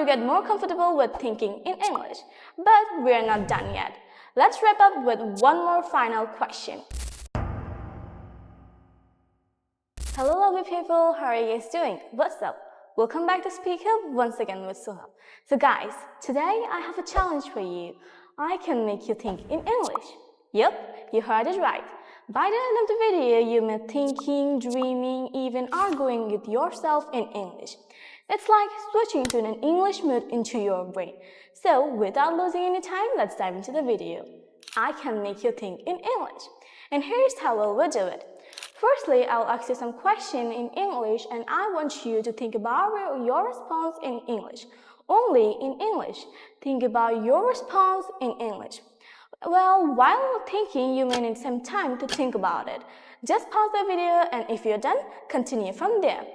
get more comfortable with thinking in English. But we're not done yet. Let's wrap up with one more final question. Hello lovely people, how are you guys doing? What's up? Welcome back to SpeakUp once again with SUHAM. So guys, today I have a challenge for you. I can make you think in English. Yep, you heard it right. By the end of the video, you may be thinking, dreaming, even arguing with yourself in English. It's like switching to an English mood into your brain. So without losing any time, let's dive into the video. I can make you think in English. And here's how we'll do it. Firstly, I'll ask you some questions in English and I want you to think about your response in English. Only in English. Think about your response in English. Well, while thinking, you may need some time to think about it. Just pause the video and if you're done, continue from there.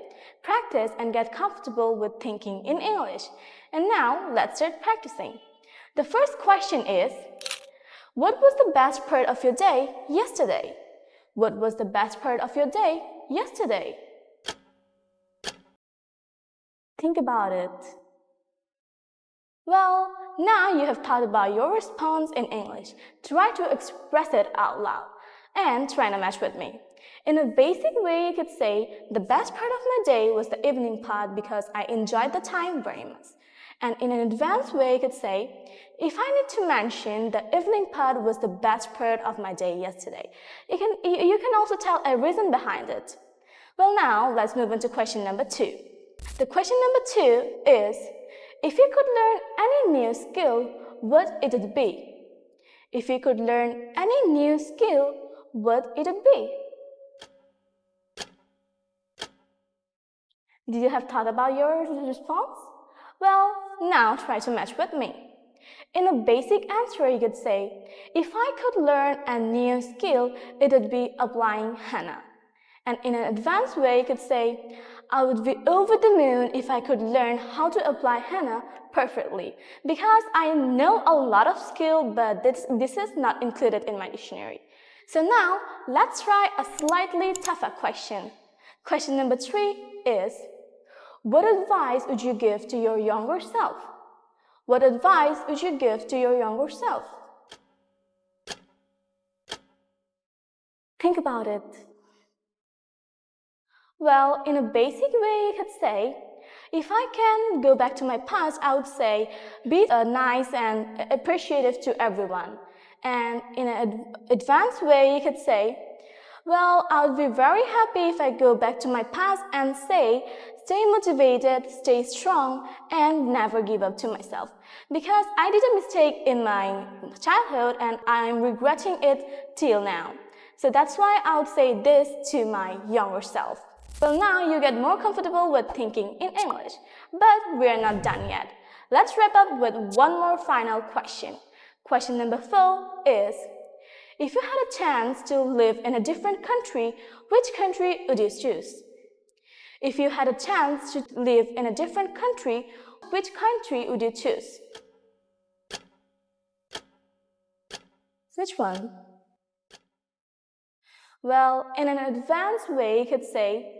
Practice and get comfortable with thinking in English. And now, let's start practicing. The first question is, what was the best part of your day yesterday? What was the best part of your day yesterday? Think about it. Well, now you have thought about your response in English. Try to express it out loud and try to match with me. In a basic way, you could say, the best part of my day was the evening part because I enjoyed the time very much. And in an advanced way, you could say, if I need to mention, the evening part was the best part of my day yesterday. You can also tell a reason behind it. Well, now let's move on to question number 2. The question number 2 is, if you could learn any new skill, what would it be? If you could learn any new skill, what would it be? Did you have thought about your response? Well, now try to match with me. In a basic answer, you could say, if I could learn a new skill, it would be applying henna. And in an advanced way, you could say, I would be over the moon if I could learn how to apply henna perfectly. Because I know a lot of skill, but this is not included in my dictionary. So now, let's try a slightly tougher question. Question number 3 is, what advice would you give to your younger self? What advice would you give to your younger self? Think about it. Well, in a basic way, you could say, if I can go back to my past, I would say, be nice and appreciative to everyone. And in an advanced way, you could say, well, I would be very happy if I go back to my past and say, stay motivated, stay strong, and never give up to myself. Because I did a mistake in my childhood and I'm regretting it till now. So that's why I would say this to my younger self. Well, now you get more comfortable with thinking in English. But we're not done yet. Let's wrap up with one more final question. Question number 4 is, if you had a chance to live in a different country, which country would you choose? If you had a chance to live in a different country, which country would you choose? Which one? Well, in an advanced way, you could say,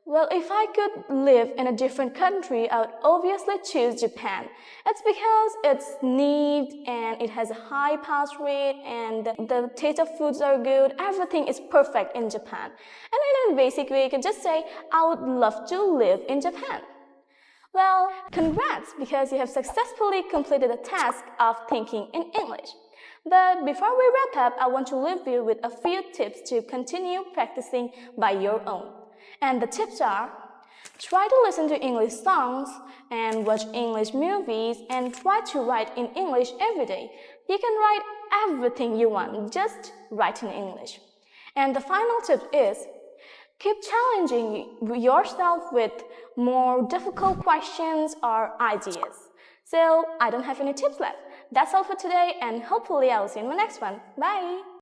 well, if I could live in a different country, I would obviously choose Japan. It's because it's neat and it has a high pass rate and the taste of foods are good. Everything is perfect in Japan. And in a basic way, you could just say, I would love to live in Japan. Well, congrats, because you have successfully completed the task of thinking in English. But before we wrap up, I want to leave you with a few tips to continue practicing by your own. And the tips are, try to listen to English songs and watch English movies and try to write in English every day. You can write everything you want, just write in English. And the final tip is, keep challenging yourself with more difficult questions or ideas. So I don't have any tips left. That's all for today and hopefully I will see you in my next one. Bye!